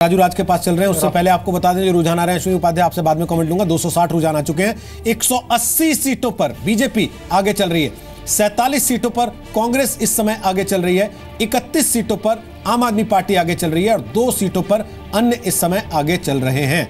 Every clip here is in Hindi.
राजू राज के पास चल रहे हैं। उससे पहले आपको बता दें जो रुझान आ रहे हैं, अश्विनी उपाध्याय आपसे बाद में कमेंट लूंगा। 260 रुझान आ चुके हैं। 180 सीटों पर बीजेपी आगे चल रही है। 47 सीटों पर कांग्रेस इस समय आगे चल रही है। 31 सीटों पर आम आदमी पार्टी आगे चल रही है और 2 सीटों पर अन्य इस समय आगे चल रहे हैं।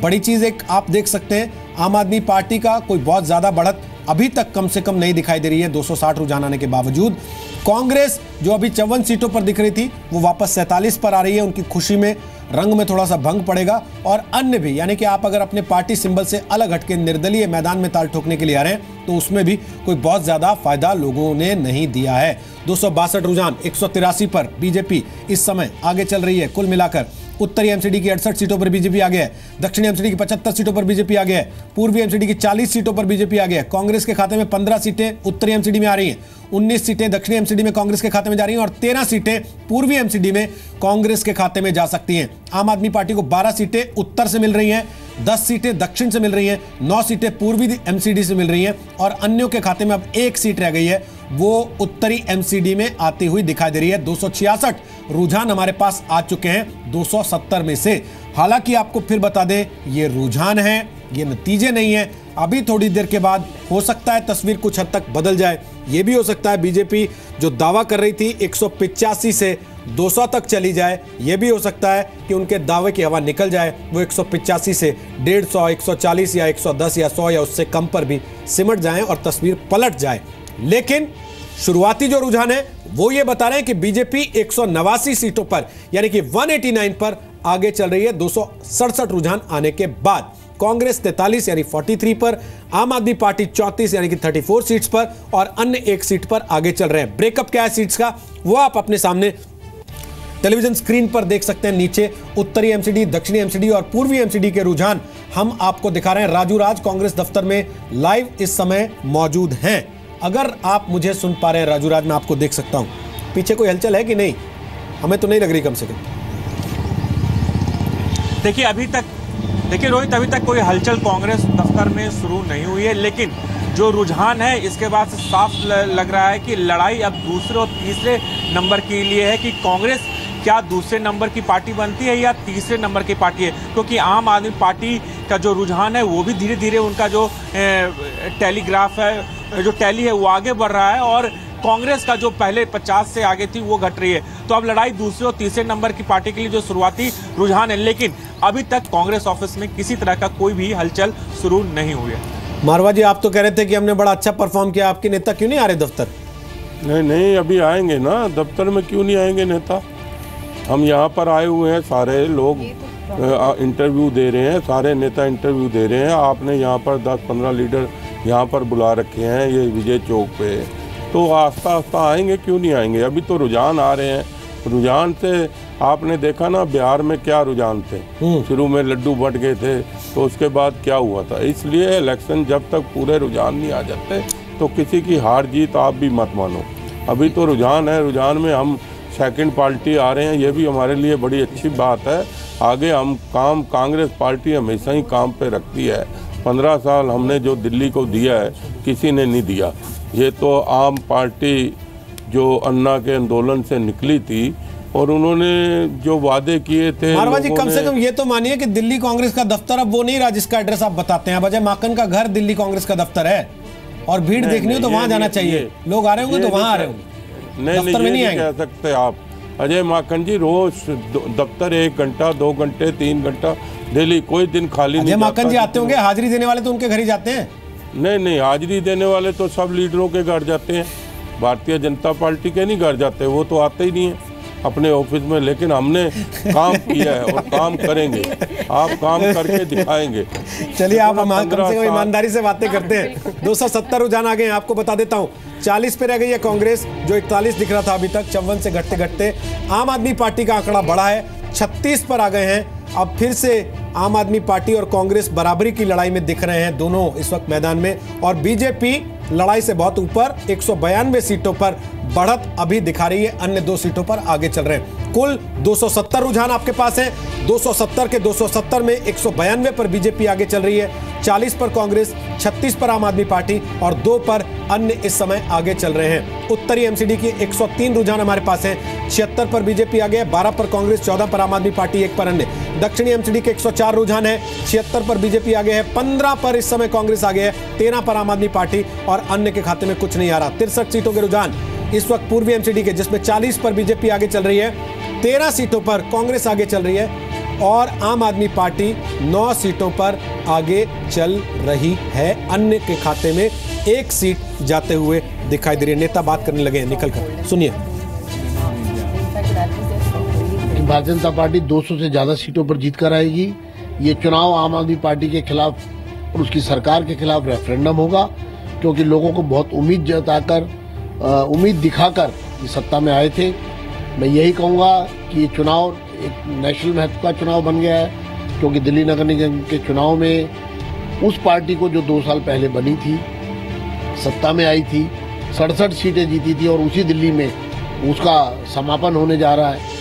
बड़ी चीज एक आप देख सकते हैं, आम आदमी पार्टी का कोई बहुत ज्यादा बढ़त अभी तक कम से कम नहीं दिखाई दे रही है 260 रुझान आने के बावजूद। कांग्रेस जो अभी 54 सीटों पर दिख रही थी वो वापस 47 पर आ रही है। उनकी खुशी में रंग में थोड़ा सा भंग पड़ेगा। और अन्य भी, यानी कि आप अगर अपने पार्टी सिंबल से अलग हटके निर्दलीय मैदान में ताल ठोकने के लिए आ रहे हैं तो उसमें भी कोई बहुत ज्यादा फायदा लोगों ने नहीं दिया है। 262 रुझान 183 पर बीजेपी इस समय आगे चल रही है। कुल मिलाकर उत्तरी एमसीडी की 68 सीटों पर बीजेपी आगे है। दक्षिणी एमसीडी की 75 सीटों पर बीजेपी आगे है। पूर्वी एमसीडी की 40 सीटों पर बीजेपी आगे है। कांग्रेस के खाते में 15 सीटें उत्तरी एमसीडी में आ रही हैं। 19 सीटें दक्षिणी एमसीडी में कांग्रेस के खाते में जा रही हैं और 13 सीटें पूर्वी एमसीडी में कांग्रेस के खाते में जा सकती हैं। आम आदमी पार्टी को 12 सीटें उत्तर से मिल रही हैं, 10 सीटें दक्षिण से मिल रही हैं, 9 सीटें पूर्वी एमसीडी से मिल रही हैं और अन्यों के खाते में अब 1 सीट रह गई है, वो उत्तरी एमसीडी में आती हुई दिखाई दे रही है। 266 रुझान हमारे पास आ चुके हैं 270 में से। हालांकि आपको फिर बता दें, ये रुझान है, ये नतीजे नहीं है। अभी थोड़ी देर के बाद हो सकता है तस्वीर कुछ हद तक बदल जाए। ये भी हो सकता है बीजेपी जो दावा कर रही थी 185 से 200 तक चली जाए। ये भी हो सकता है कि उनके दावे की हवा निकल जाए, वो 185 से 150, 140 या 110 या 100 या उससे कम पर भी सिमट जाएं और तस्वीर पलट जाए। लेकिन शुरुआती जो रुझान है वो ये बता रहे हैं कि बीजेपी 189 सीटों पर यानी कि 189 पर आगे चल रही है 267 रुझान आने के बाद। कांग्रेस 43 यानी 43 पर, आम आदमी पार्टी 34 यानी कि 34 सीट्स पर और अन्य 1 सीट पर आगे चल रहे हैं। ब्रेकअप क्या है सीट्स का वो आप अपने सामने टेलीविजन स्क्रीन पर देख सकते हैं। नीचे उत्तरी एमसीडी, दक्षिणी एमसीडी और पूर्वी एमसीडी के रुझान हम आपको दिखा रहे हैं। राजू राज कांग्रेस दफ्तर में लाइव इस समय मौजूद हैं। अगर आप मुझे सुन पा रहे हैं राजू राज, मैं आपको देख सकता हूं। पीछे कोई हलचल है कि नहीं? हमें तो नहीं लग रही कम से कम। देखिए रोहित, अभी तक कोई हलचल कांग्रेस दफ्तर में शुरू नहीं हुई है, लेकिन जो रुझान है इसके बाद से साफ लग रहा है कि लड़ाई अब दूसरे और तीसरे नंबर के लिए है कि कांग्रेस क्या दूसरे नंबर की पार्टी बनती है या तीसरे नंबर की पार्टी है। क्योंकि आम आदमी पार्टी का जो रुझान है वो भी धीरे धीरे उनका जो टेलीग्राफ है, जो टैली है वो आगे बढ़ रहा है और कांग्रेस का जो पहले 50 से आगे थी वो घट रही है। तो अब लड़ाई दूसरे और तीसरे नंबर की पार्टी के लिए जो शुरुआती रुझान है, लेकिन अभी तक कांग्रेस ऑफिस में किसी तरह का कोई भी हलचल शुरू नहीं हुई है। मारवा जी, आप तो कह रहे थे कि हमने बड़ा अच्छा परफॉर्म किया, आपके नेता क्यों नहीं आ रहे दफ्तर? नहीं, अभी आएंगे ना। दफ्तर में क्यों नहीं आएंगे नेता? हम यहाँ पर आए हुए हैं, सारे लोग इंटरव्यू दे रहे हैं, सारे नेता इंटरव्यू दे रहे हैं। आपने यहाँ पर 10-15 लीडर यहाँ पर बुला रखे हैं ये विजय चौक पे, तो आस्ता आस्ता आएंगे, क्यों नहीं आएंगे? अभी तो रुझान आ रहे हैं। रुझान से आपने देखा ना बिहार में क्या रुझान थे, शुरू में लड्डू बट गए थे, तो उसके बाद क्या हुआ था। इसलिए इलेक्शन जब तक पूरे रुझान नहीं आ जाते तो किसी की हार जीत आप भी मत मानो। अभी तो रुझान है, रुझान में हम सेकंड पार्टी आ रहे हैं, ये भी हमारे लिए बड़ी अच्छी बात है। आगे हम काम, कांग्रेस पार्टी हमेशा ही काम पे रखती है। 15 साल हमने जो दिल्ली को दिया है किसी ने नहीं दिया। ये तो आम पार्टी जो अन्ना के आंदोलन से निकली थी और उन्होंने जो वादे किए थे। मारवा जी, कम से कम ये तो मानिए कि दिल्ली कांग्रेस का दफ्तर अब वो नहीं रहा जिसका एड्रेस आप बताते हैं। अजय माकन का घर दिल्ली कांग्रेस का दफ्तर है और भीड़ देखनी हो तो वहां जाना चाहिए। लोग आ रहे होंगे तो वहां आ रहे होंगे, दफ्तर में नहीं कह सकते आप। अजय माकन जी रोज दफ्तर 1 घंटा, 2 घंटे, 3 घंटा डेली, कोई दिन खाली नहीं। अजय माकन जी आते होंगे, हाजिरी देने वाले तो उनके घर ही जाते हैं। नहीं, हाजिरी देने वाले तो सब लीडरों के घर जाते हैं। भारतीय जनता पार्टी के नहीं घर जाते, वो तो आते ही नहीं है अपने ऑफिस में। लेकिन हमने काम किया है और काम करेंगे, आप काम करके दिखाएंगे। चलिए, आप कम से कम ईमानदारी से बातें करते हैं। 270 रुझान आ गए हैं, आपको बता देता हूं। 40 पे रह गई है कांग्रेस, जो 41 दिख रहा था अभी तक। 54 से घटते घटते आम आदमी पार्टी का आंकड़ा बढ़ा है, 36 पर आ गए हैं। अब फिर से आम आदमी पार्टी और कांग्रेस बराबरी की लड़ाई में दिख रहे हैं दोनों इस वक्त मैदान में, और बीजेपी लड़ाई से बहुत ऊपर 192 सीटों पर बढ़त अभी दिखा रही है, अन्य 2 सीटों पर आगे चल रहे हैं। कुल 270 रुझान आपके पास है। 270 के 270 में 192 पर बीजेपी आगे चल रही है, 40 पर कांग्रेस, 36 पर आम आदमी पार्टी और 2 पर अन्य इस समय आगे चल रहे हैं। उत्तरी एमसीडी की 103 रुझान हमारे पास है, 76 पर बीजेपी आगे है, 12 पर कांग्रेस, 14 पर आम आदमी पार्टी, 1 पर अन्य। दक्षिणी एमसीडी के 104 रुझान है, 76 पर बीजेपी आगे है, 15 पर इस समय कांग्रेस आगे है, 13 पर आम आदमी पार्टी और अन्य के खाते में कुछ नहीं आ रहा। 63 सीटों के रुझान इस वक्त पूर्वी एमसीडी के, जिसमें 40 पर बीजेपी आगे चल रही है, 13 सीटों पर कांग्रेस आगे चल रही है और आम आदमी पार्टी 9 सीटों पर आगे चल रही है। अन्य के खाते में 1 सीट जाते हुए दिखाई दे रही है। नेता बात करने लगे हैं, निकल कर सुनिए। भारतीय जनता पार्टी 200 से ज्यादा सीटों पर जीत कर आएगी। ये चुनाव आम आदमी पार्टी के खिलाफ और उसकी सरकार के खिलाफ रेफरेंडम होगा, क्योंकि लोगों को बहुत उम्मीद जताकर, उम्मीद दिखाकर ये सत्ता में आए थे। मैं यही कहूँगा कि ये चुनाव एक नेशनल महत्व का चुनाव बन गया है, क्योंकि दिल्ली नगर निगम के चुनाव में उस पार्टी को जो 2 साल पहले बनी थी, सत्ता में आई थी, 67 सीटें जीती थी और उसी दिल्ली में उसका समापन होने जा रहा है।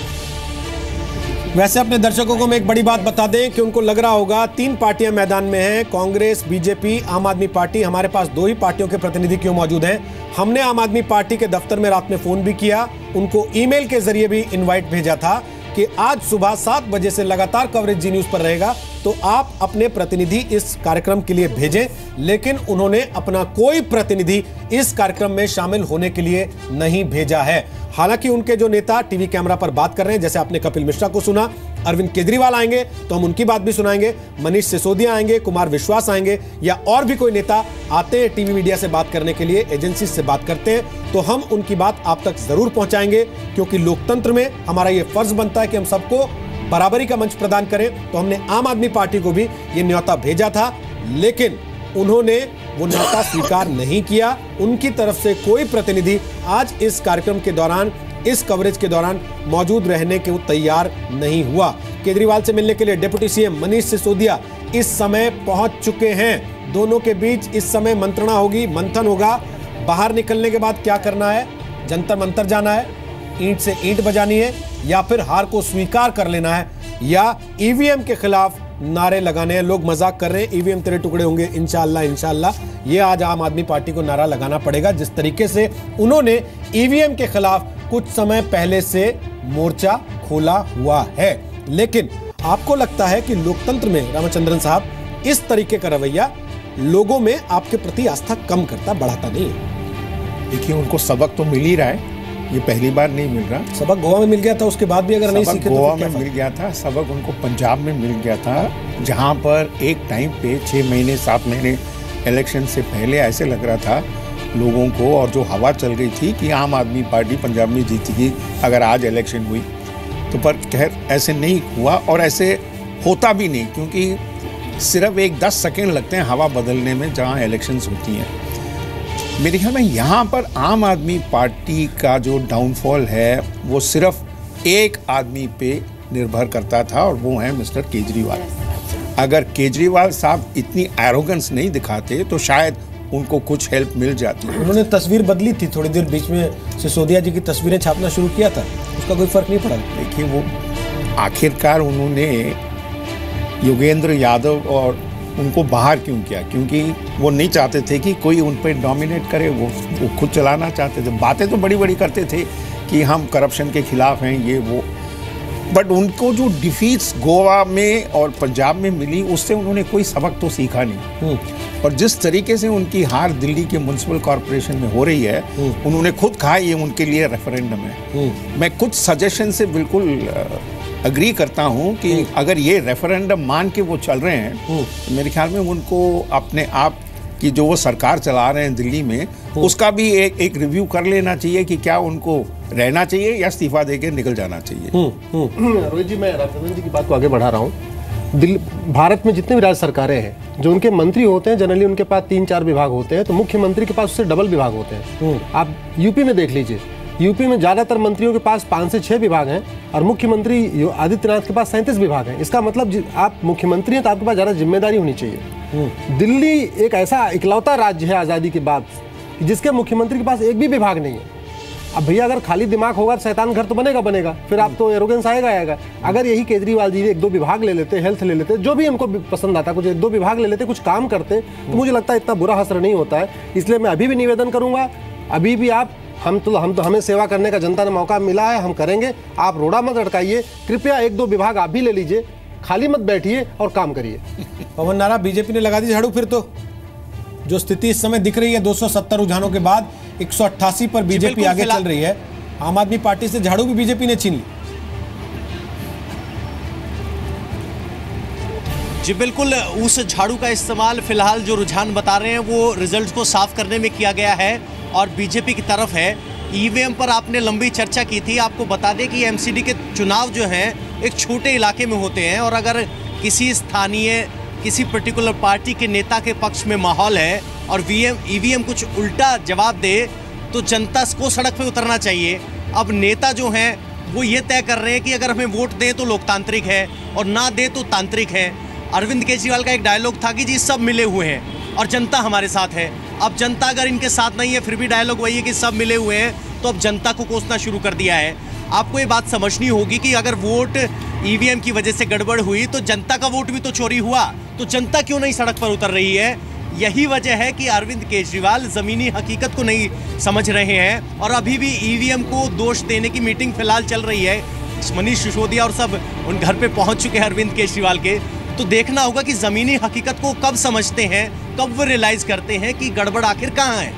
वैसे अपने दर्शकों को मैं एक बड़ी बात बता दें कि उनको लग रहा होगा 3 पार्टियां मैदान में हैं, कांग्रेस, बीजेपी, आम आदमी पार्टी। हमारे पास 2 ही पार्टियों के प्रतिनिधि क्यों मौजूद हैं? हमने आम आदमी पार्टी के दफ्तर में रात में फोन भी किया, उनको ईमेल के जरिए भी इनवाइट भेजा था कि आज सुबह 7 बजे से लगातार कवरेज जी न्यूज पर रहेगा, तो आप अपने प्रतिनिधि इस कार्यक्रम के लिए भेजें। लेकिन उन्होंने अपना कोई प्रतिनिधि इस कार्यक्रम में शामिल होने के लिए नहीं भेजा है। हालांकि उनके जो नेता टीवी कैमरा पर बात कर रहे हैं, जैसे आपने कपिल मिश्रा को सुना, अरविंद केजरीवाल आएंगे तो हम उनकी बात भी सुनाएंगे, मनीष सिसोदिया आएंगे, कुमार विश्वास आएंगे, या और भी कोई नेता आते हैं टीवी मीडिया से बात करने के लिए, एजेंसी से बात करते हैं, तो हम उनकी बात आप तक जरूर पहुंचाएंगे। क्योंकि लोकतंत्र में हमारा यह फर्ज बनता है कि हम सबको बराबरी का मंच प्रदान करें। तो हमने आम आदमी पार्टी को भी ये न्योता भेजा था, लेकिन उन्होंने वो न्योता स्वीकार नहीं किया। उनकी तरफ से कोई प्रतिनिधि आज इस कार्यक्रम के दौरान, इस कवरेज के दौरान मौजूद रहने के तैयार नहीं हुआ। केजरीवाल से मिलने के लिए डिप्टी सीएम मनीष सिसोदिया इस समय पहुंच चुके हैं। दोनों के बीच इस समय मंत्रणा होगी, मंथन होगा। बाहर निकलने के बाद क्या करना है? जंतर मंतर जाना है, ईंट से ईंट बजानी है, या फिर हार को स्वीकार कर लेना है, या ईवीएम के खिलाफ नारे लगाने हैं। लोग मजाक कर रहे हैं, ईवीएम तेरे टुकड़े होंगे, इंशाअल्लाह इंशाअल्लाह। ये आज आम आदमी पार्टी को नारा लगाना पड़ेगा। जिस तरीके से उन्होंने ईवीएम के खिलाफ कुछ समय पहले से मोर्चा खोला हुआ है। लेकिन आपको लगता है कि लोकतंत्र में रामचंद्रन साहब इस तरीके का रवैया लोगों में आपके प्रति आस्था कम करता, बढ़ाता नहीं है? देखिए, उनको सबक तो मिल ही रहा है, ये पहली बार नहीं मिल रहा। सबक गोवा में मिल गया था, उसके बाद भी अगर नहीं सीखे तो गोवा में मिल गया था, सबक उनको पंजाब में मिल गया था, जहां पर एक टाइम पे 6 महीने 7 महीने इलेक्शन से पहले ऐसे लग रहा था लोगों को, और जो हवा चल गई थी कि आम आदमी पार्टी पंजाब में जीतेगी अगर आज इलेक्शन हुई तो। पर खैर ऐसे नहीं हुआ और ऐसे होता भी नहीं, क्योंकि सिर्फ 10 सेकेंड लगते हैं हवा बदलने में जहाँ इलेक्शंस होती हैं। मेरे ख्याल में यहाँ पर आम आदमी पार्टी का जो डाउनफॉल है वो सिर्फ एक आदमी पे निर्भर करता था, और वो है मिस्टर केजरीवाल। अगर केजरीवाल साहब इतनी एरोगेंस नहीं दिखाते तो शायद उनको कुछ हेल्प मिल जाती है। उन्होंने तस्वीर बदली थी थोड़ी देर बीच में, सिसोदिया जी की तस्वीरें छापना शुरू किया था, उसका कोई फर्क नहीं पड़ा। देखिए, वो आखिरकार उन्होंने योगेंद्र यादव और उनको बाहर क्यों किया? क्योंकि वो नहीं चाहते थे कि कोई उन पर डोमिनेट करे, वो खुद चलाना चाहते थे। बातें तो बड़ी बड़ी करते थे कि हम करप्शन के खिलाफ हैं, ये वो, बट उनको जो डिफीट्स गोवा में और पंजाब में मिली उससे उन्होंने कोई सबक तो सीखा नहीं। और जिस तरीके से उनकी हार दिल्ली के म्युनिसिपल कॉरपोरेशन में हो रही है, उन्होंने खुद कहा ये उनके लिए रेफरेंडम है। मैं कुछ सजेशन से बिल्कुल अग्री करता हूं कि अगर ये रेफरेंडम मान के वो चल रहे हैं तो मेरे ख्याल में उनको अपने आप की जो वो सरकार चला रहे हैं दिल्ली में, उसका भी एक रिव्यू कर लेना चाहिए कि क्या उनको रहना चाहिए या इस्तीफा देके निकल जाना चाहिए। रोहित जी, मैं रामचंद्रन जी की बात को आगे बढ़ा रहा हूँ। भारत में जितने भी राज्य सरकारें हैं, जो उनके मंत्री होते हैं, जनरली उनके पास 3-4 विभाग होते हैं, तो मुख्यमंत्री के पास उससे डबल विभाग होते हैं। आप यूपी में देख लीजिए, यूपी में ज्यादातर मंत्रियों के पास 5 से 6 विभाग हैं और मुख्यमंत्री आदित्यनाथ के पास 37 विभाग हैं। इसका मतलब आप मुख्यमंत्री हैं तो आपके पास ज्यादा जिम्मेदारी होनी चाहिए। दिल्ली एक ऐसा इकलौता राज्य है आजादी के बाद जिसके मुख्यमंत्री के पास एक भी विभाग नहीं है। अब भैया अगर खाली दिमाग होगा तो शैतान घर तो बनेगा, फिर आप तो एरोगेंस आएगा। अगर यही केजरीवाल जी 1-2 विभाग ले लेते, हेल्थ ले लेते, जो भी हमको पसंद आता, कुछ 1-2 विभाग ले लेते, कुछ काम करते, तो मुझे लगता है इतना बुरा असर नहीं होता है। इसलिए मैं अभी भी निवेदन करूंगा, अभी भी आप हम तो हमें सेवा करने का जनता ने मौका मिला है, हम करेंगे। आप रोड़ा मत अटकाइए, कृपया 1-2 विभाग आप भी ले लीजिए, खाली मत बैठिए और काम करिए। पवन नारा, बीजेपी ने लगा दी झाड़ू फिर तो? जो स्थिति इस समय दिख रही है 270 रुझानों के बाद 188 पर बीजेपी आगे चल रही है। आम आदमी पार्टी से झाड़ू भी बीजेपी ने छीन ली। जी बिल्कुल, उस झाड़ू का इस्तेमाल फिलहाल जो रुझान बता रहे हैं वो रिजल्ट को साफ करने में किया गया है और बीजेपी की तरफ है। ईवीएम पर आपने लंबी चर्चा की थी। आपको बता दें कि एमसीडी के चुनाव जो हैं एक छोटे इलाके में होते हैं और अगर किसी स्थानीय किसी पर्टिकुलर पार्टी के नेता के पक्ष में माहौल है और ईवीएम कुछ उल्टा जवाब दे तो जनता को सड़क पे उतरना चाहिए। अब नेता जो हैं वो ये तय कर रहे हैं कि अगर हमें वोट दें तो लोकतांत्रिक है और ना दे तो तांत्रिक है। अरविंद केजरीवाल का एक डायलॉग था कि जी सब मिले हुए हैं और जनता हमारे साथ है। अब जनता अगर इनके साथ नहीं है, फिर भी डायलॉग वही है कि सब मिले हुए हैं, तो अब जनता को कोसना शुरू कर दिया है। आपको ये बात समझनी होगी कि अगर वोट ईवीएम की वजह से गड़बड़ हुई तो जनता का वोट भी तो चोरी हुआ, तो जनता क्यों नहीं सड़क पर उतर रही है? यही वजह है कि अरविंद केजरीवाल ज़मीनी हकीकत को नहीं समझ रहे हैं और अभी भी ईवीएम को दोष देने की मीटिंग फिलहाल चल रही है। मनीष सिसोदिया और सब उन घर पे पहुंच चुके हैं अरविंद केजरीवाल के। तो देखना होगा कि ज़मीनी हकीकत को कब समझते हैं, कब वो रियलाइज़ करते हैं कि गड़बड़ आखिर कहाँ है।